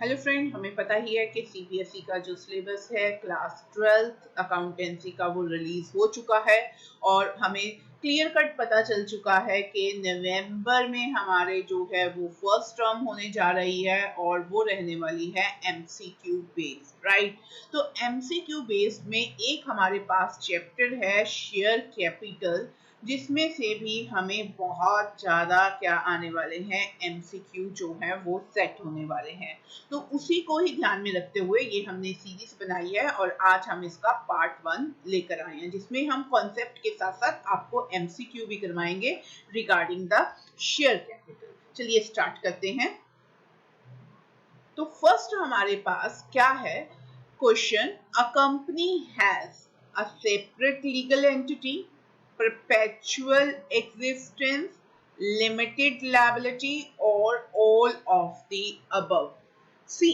Hello friend, हमें पता ही है कि सीबीएसई का जो सिलेबस है क्लास 12th अकाउंटेंसी का वो रिलीज हो चुका है और हमें क्लियर कट पता चल चुका है कि नवंबर में हमारे जो है वो फर्स्ट टर्म होने जा रही है और वो रहने वाली है एमसीक्यू बेस्ड, राइट। तो एमसीक्यू बेस्ड में एक हमारे पास चैप्टर है शेयर कैपिटल, जिसमें से भी हमें बहुत ज़्यादा क्या आने वाले हैं, एमसीक्यू जो है वो सेट होने वाले हैं। तो उसी को ही ध्यान में रखते हुए ये हमने सीरीज बनाई है और आज हम इसका पार्ट 1 लेकर आए हैं, जिसमें हम कॉन्सेप्ट के साथ साथ आपको एमसीक्यू भी करवाएंगे रिगार्डिंग द शेयर कैपिटल। चलिए स्टार्ट करते हैं। तो फर्स्ट हमारे पास क्या है question, a company has a separate legal entity, perpetual existence, limited liability or all of the above। C,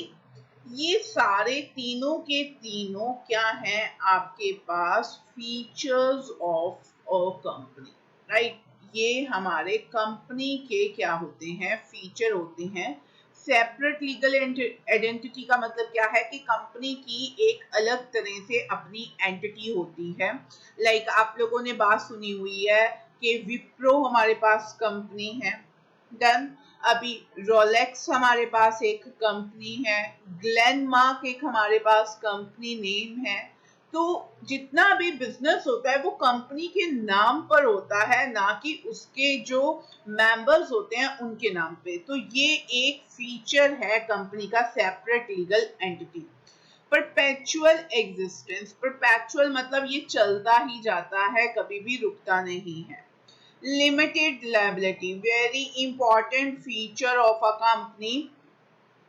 ये सारे तीनों के तीनों क्या हैं आपके पास, features of a company, right. ये हमारे कंपनी के क्या होते हैं, फीचर होते हैं। सेपरेट लीगल आइडेंटिटी का मतलब क्या है कि कंपनी की एक अलग तरह से अपनी एंटिटी होती है। लाइक आप लोगों ने बात सुनी हुई है कि विप्रो हमारे पास कंपनी है, डन। अभी रोलेक्स हमारे पास एक कंपनी है, ग्लेनमार्क एक हमारे पास कंपनी नेम है। तो जितना भी बिजनेस होता है वो कंपनी के नाम पर होता है, ना कि उसके जो मेंबर्स होते हैं उनके नाम पे। तो ये एक फीचर है कंपनी का, separate legal entity. Perpetual existence, perpetual मतलब ये चलता ही जाता है, कभी भी रुकता नहीं है। Limited liability, very important feature of a company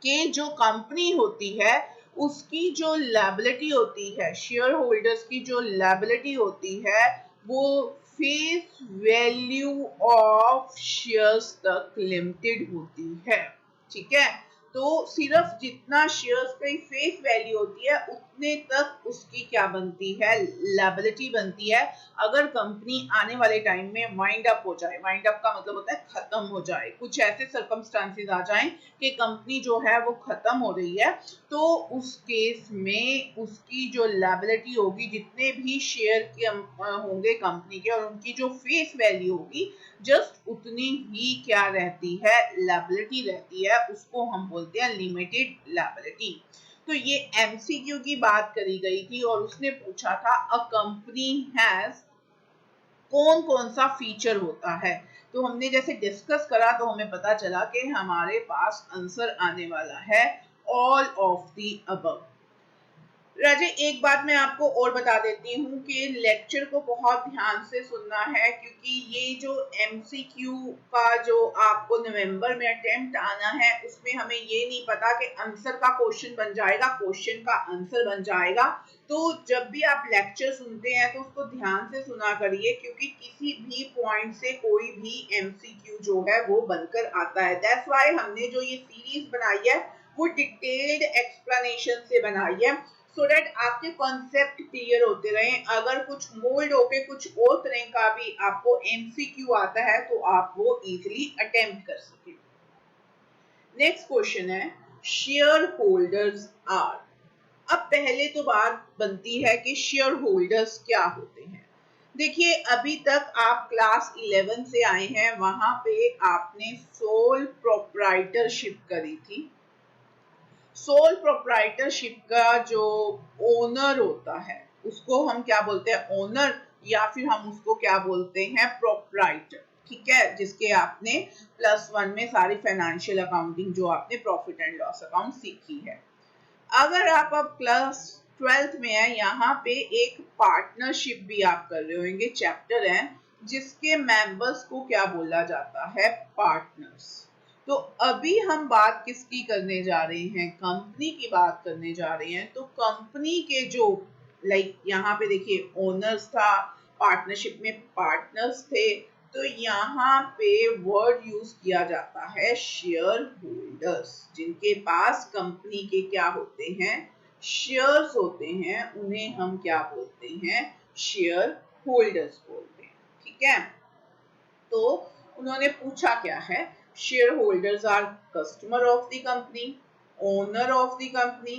के जो कंपनी होती है उसकी जो लायबिलिटी होती है, शेयर होल्डर्स की जो लायबिलिटी होती है वो फेस वैल्यू ऑफ शेयर्स तक लिमिटेड होती है, ठीक है। तो सिर्फ जितना शेयर्स की फेस वैल्यू होती है उतने तक उसकी क्या बनती है, लायबिलिटी बनती है। अगर कंपनी आने वाले टाइम में वाइंड अप हो जाए, वाइंड अप का मतलब होता है खत्म हो जाए, कुछ ऐसे सर्कमस्टांसेस आ जाएं कि कंपनी जो है वो खत्म हो रही है, तो उस केस में उसकी जो लायबिलिटी होगी, जितने भी शेयर के होंगे कंपनी के और उनकी जो फेस वैल्यू होगी, जस्ट उतनी ही क्या रहती है, लायबिलिटी रहती है। उसको हम बोलते हैं लिमिटेड लायबिलिटी। तो ये एमसीक्यू की बात करी गई थी और उसने पूछा था अ कंपनी हैज कौन कौन सा फीचर होता है। तो हमने जैसे डिस्कस करा तो हमें पता चला कि हमारे पास आंसर आने वाला है ऑल ऑफ द अबव। राजे, एक बात मैं आपको और बता देती हूँ कि लेक्चर को बहुत ध्यान से सुनना है, क्योंकि ये जो एमसीक्यू का जो आपको नवंबर में अटेम्प्ट आना है उसमें हमें ये नहीं पता कि आंसर का क्वेश्चन बन जाएगा, क्वेश्चन का आंसर बन जाएगा। तो जब भी आप लेक्चर सुनते हैं तो उसको ध्यान से सुना करिए, क्योंकि किसी भी पॉइंट से कोई भी एमसीक्यू जो है वो बनकर आता है। दैट्स व्हाई हमने जो ये सीरीज बनाई है वो डिटेल्ड एक्सप्लेनेशन से बनाई है, सो दैट आपके कॉन्सेप्ट क्लियर होते रहें। अगर कुछ मोल्ड होके कुछ और तरह का भी आपको एमसीक्यू आता है तो आप वो इजीली अटेम्प्ट कर सकें। नेक्स्ट क्वेश्चन है शेयर होल्डर्स आर। अब पहले तो बात बनती है कि शेयर होल्डर्स क्या होते हैं। देखिए, अभी तक आप क्लास 11 से आए हैं, वहां पे आपने सोल प्रोप्राइटरशिप करी थी। सोल प्रोप्राइटरशिप का जो ओनर होता है उसको हम क्या बोलते हैं, ओनर, या फिर हम उसको क्या बोलते हैं, प्रोप्राइटर, ठीक है। जिसके आपने +1 में सारी फाइनेंशियल अकाउंटिंग जो आपने प्रॉफिट एंड लॉस अकाउंट सीखी है। अगर आप अब क्लास 12th में है, यहाँ पे एक पार्टनरशिप भी आप कर रहे होंगे, चैप्टर है जिसके मेंबर्स को क्या बोला जाता है, पार्टनर्स। तो अभी हम बात किसकी करने जा रहे हैं, कंपनी की बात करने जा रहे हैं। तो कंपनी के जो यहाँ पे देखिए ओनर्स था, पार्टनरशिप में पार्टनर्स थे, तो यहाँ पे वर्ड यूज किया जाता है शेयर होल्डर्स। जिनके पास कंपनी के क्या होते हैं, शेयर्स होते हैं, उन्हें हम क्या बोलते हैं, शेयर होल्डर्स बोलते हैं, ठीक है। तो उन्होंने पूछा क्या है, share holders are customer of the company, owner of the company,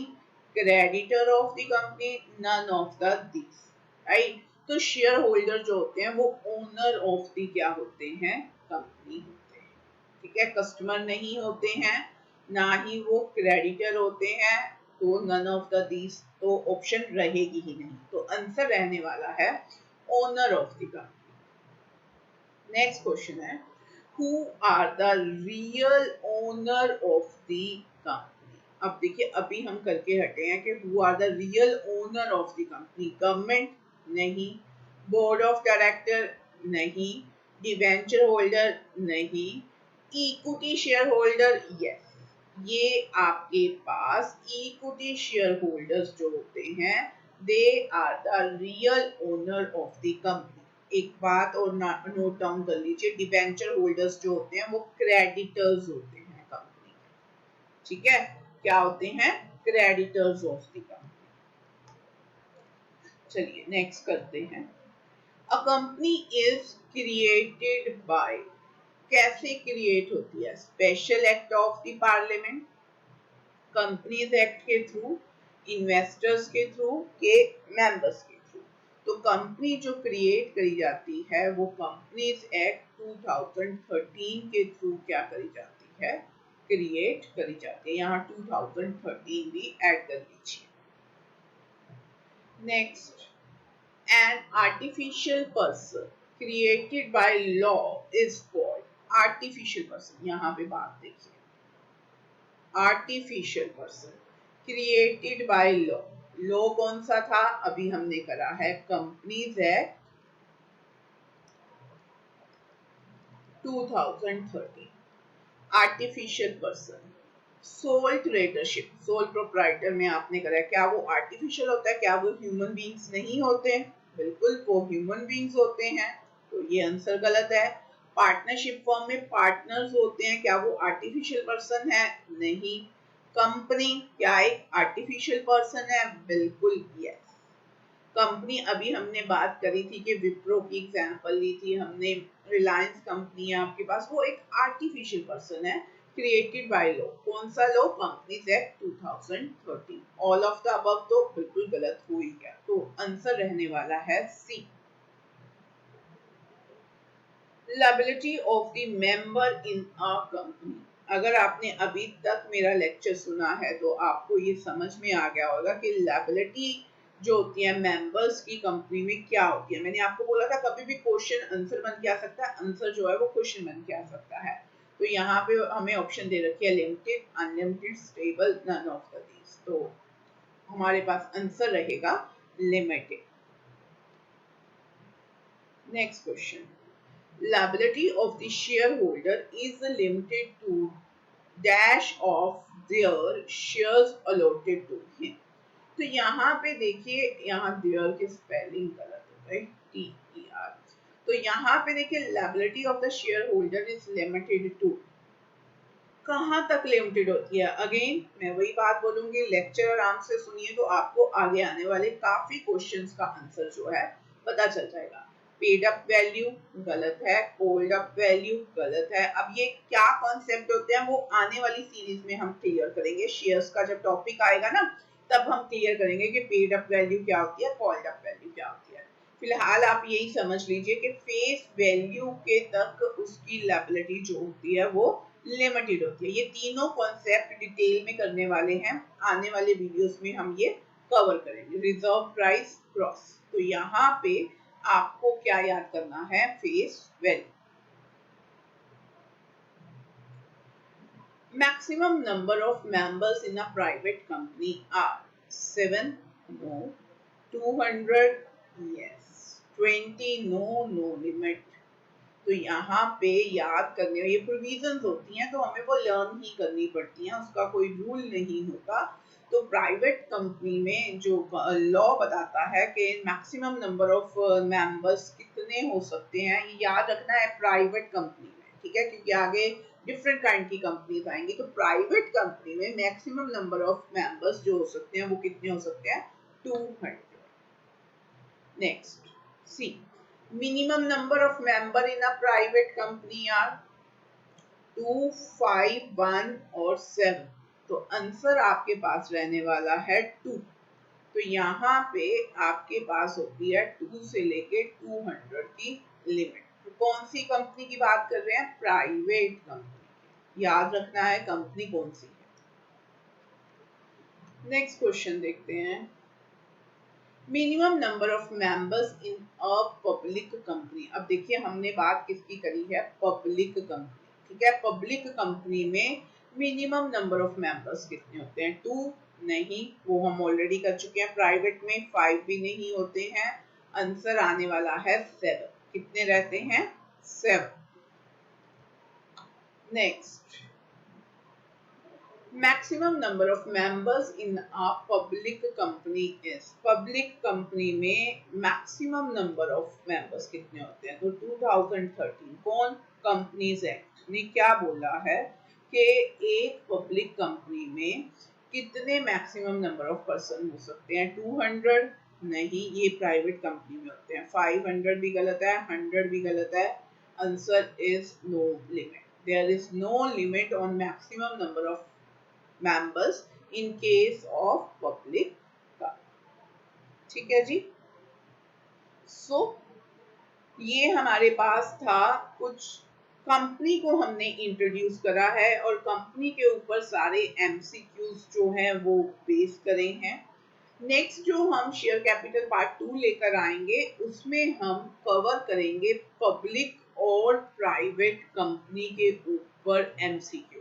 creditor of the company, none of the this, right. तो शेयर होल्डर जो होते हैं वो ओनर ऑफ द क्या होते हैं, कंपनी होते हैं, ठीक है। कस्टमर नहीं होते हैं, ना ही वो क्रेडिटर होते हैं, तो नन ऑफ द दिस, तो ऑप्शन रहेगी ही नहीं, तो आंसर रहने वाला है owner of the company. Next question है, who are the real owner of the company. अब देखिए अभी हम करके हटे हैं कि who are the real owner of the company. Government नहीं, बोर्ड ऑफ डायरेक्टर नहीं, डिवेंचर होल्डर नहीं, इक्विटी शेयर होल्डर यस। ये आपके पास इक्विटी शेयर होल्डर्स जो होते हैं they are the real owner of the company. एक बात और नोट डाउन कर लीजिए, डिबेंचर होल्डर्स जो होते हैं वो क्रेडिटर्स होते हैं कंपनी के, ठीक है। क्या होते हैं, क्रेडिटर्स ऑफ द कंपनी। चलिए नेक्स्ट करते हैं, a company is created by, कैसे क्रिएट होती है, special act of the parliament, companies act के थ्रू, इन्वेस्टर्स के थ्रू, के मेंबर्स के थ्रू। तो कंपनी जो क्रिएट करी जाती है वो कंपनीज एक्ट 2013 के थ्रू क्या करी जाती है, क्रिएट करी जाती है। यहाँ 2013 भी ऐड कर लीजिए। Next, an artificial person created by law is called, artificial person, यहाँ पे बात देखिए, artificial person created by law, law कौन सा था, अभी हमने करा है companies act 2013। Artificial person, sole tradership, sole proprietor में आपने करा है, क्या वो आर्टिफिशियल होता है, क्या वो ह्यूमन बींग्स नहीं होते, बिल्कुल वो ह्यूमन बींग्स होते हैं, तो ये आंसर गलत है। पार्टनरशिप फॉर्म में पार्टनर्स होते हैं, क्या वो आर्टिफिशियल पर्सन है, नहीं। कंपनी क्या एक आर्टिफिशियल पर्सन है, बिल्कुल यस। कंपनी अभी हमने बात करी थी कि विप्रो की एग्जांपल ली थी हमने, रिलायंस कंपनी है आपके पास, वो एक आर्टिफिशियल पर्सन है क्रिएटेड बाय लॉ, कौन सा law, companies act 2013। All of the above तो बिल्कुल गलत हो ही गया, तो आंसर रहने वाला है C. Liability of the member in a company, अगर आपने अभी तक मेरा लेक्चर सुना है तो आपको ये समझ में आ गया होगा कि लायबिलिटी जो होती है मेंबर्स की कंपनी में क्या होती है। मैंने आपको बोला था कभी भी क्वेश्चन आंसर बन के आ सकता है, आंसर जो है वो क्वेश्चन बन के आ सकता है। तो यहाँ पे हमें ऑप्शन दे रखी है limited, unlimited, stable, none of the these, तो हमारे पास आंसर रहेगा limited. Next question, liability of the shareholder is limited to dash of their shares allotted to him। तो यहाँ पे देखिए, यहाँ their की स्पेलिंग गलत हो गई, TER। तो यहाँ पे देखिए liability of the shareholder is limited to, कहाँ तक लिमिटेड होती है, अगेन मैं वही बात बोलूंगी, लेक्चर आराम से सुनिए तो आपको आगे आने वाले काफी क्वेश्चंस का आंसर जो है पता चल जाएगा। पेड अप वैल्यू गलत है, होल्ड अप वैल्यू गलत है। अब ये क्या कॉन्सेप्ट होते हैं वो आने वाली सीरीज में हम क्लियर करेंगे, शेयर्स का जब टॉपिक आएगा ना तब हम क्लियर करेंगे कि पेड अप वैल्यू क्या होती है, होल्ड अप वैल्यू क्या होती है। फिलहाल आप यही समझ लीजिए कि फेस वैल्यू के तक उसकी लायबिलिटी जो होती है वो लिमिटेड होती है। ये तीनों कॉन्सेप्ट डिटेल में करने वाले हैं, आने वाले वीडियोस में हम ये कवर करेंगे। रिजर्व प्राइस क्रॉस, तो यहाँ पे आपको क्या याद करना है, face value. Maximum number of members in a private company are 7 no, 200 yes, 20 no, no limit. तो यहाँ पे याद करने, ये प्रोविजंस होती हैं तो हमें वो लर्न ही करनी पड़ती हैं, उसका कोई रूल नहीं होता। तो प्राइवेट कंपनी में जो लॉ बताता है कि मैक्सिमम नंबर ऑफ मेंबर्स कितने हो सकते हैं, ये याद रखना है प्राइवेट कंपनी में, ठीक है, क्योंकि आगे डिफरेंट काइंड की कंपनीज आएंगी। तो प्राइवेट कंपनी में मैक्सिमम नंबर ऑफ मेंबर्स जो हो सकते हैं वो कितने हो सकते हैं, 200। Next, C, minimum number of member in a private company are 2, 5, 1 और 7। तो आंसर आपके पास रहने वाला है 2। तो यहाँ पे आपके पास होती है 2 से लेके 200 की लिमिट। तो कौन सी कंपनी की बात कर रहे हैं? Private company. याद रखना है कंपनी कौन सी है। नेक्स्ट क्वेश्चन देखते हैं। Minimum number of members in a public company. अब देखिए हमने बात किसकी करी है? Public company. ठीक है, पब्लिक कंपनी में मिनिमम नंबर ऑफ मेंबर्स कितने होते हैं? 2 नहीं, वो हम ऑलरेडी कर चुके हैं। प्राइवेट में 5 भी नहीं होते हैं। आंसर आने वाला है 7। कितने रहते हैं? 7। Next, maximum number of members in a public company is. Public company में मैक्सिमम नंबर ऑफ मेंबर्स कितने होते हैं? तो 2013 कौन कंपनीज एक्ट ने क्या बोला है कि एक पब्लिक कंपनी में कितने मैक्सिमम नंबर ऑफ पर्सन हो सकते हैं? 200 नहीं, ये प्राइवेट कंपनी में होते हैं। 500 भी गलत है, 100 भी गलत है। Answer is no limit. There is no limit on maximum number of members in case of public car। ठीक है जी। सो ये हमारे पास था, कुछ कंपनी को हमने इंट्रोड्यूस करा है और कंपनी के ऊपर सारे एमसीक्यूज जो हैं वो बेस करे हैं। नेक्स्ट जो हम शेयर कैपिटल पार्ट 2 लेकर आएंगे उसमें हम कवर करेंगे पब्लिक और प्राइवेट कंपनी के ऊपर एमसीक्यू।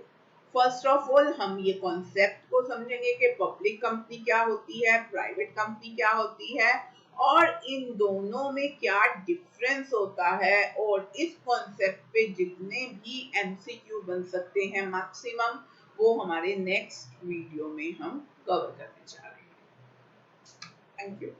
फर्स्ट ऑफ ऑल हम ये कॉन्सेप्ट को समझेंगे कि पब्लिक कंपनी क्या होती है, प्राइवेट कंपनी क्या होती है और इन दोनों में क्या डिफरेंस होता है, और इस कॉन्सेप्ट पे जितने भी एमसीक्यू बन सकते हैं मैक्सिमम, वो हमारे नेक्स्ट वीडियो में हम कवर करने जा रहे हैं। Thank you.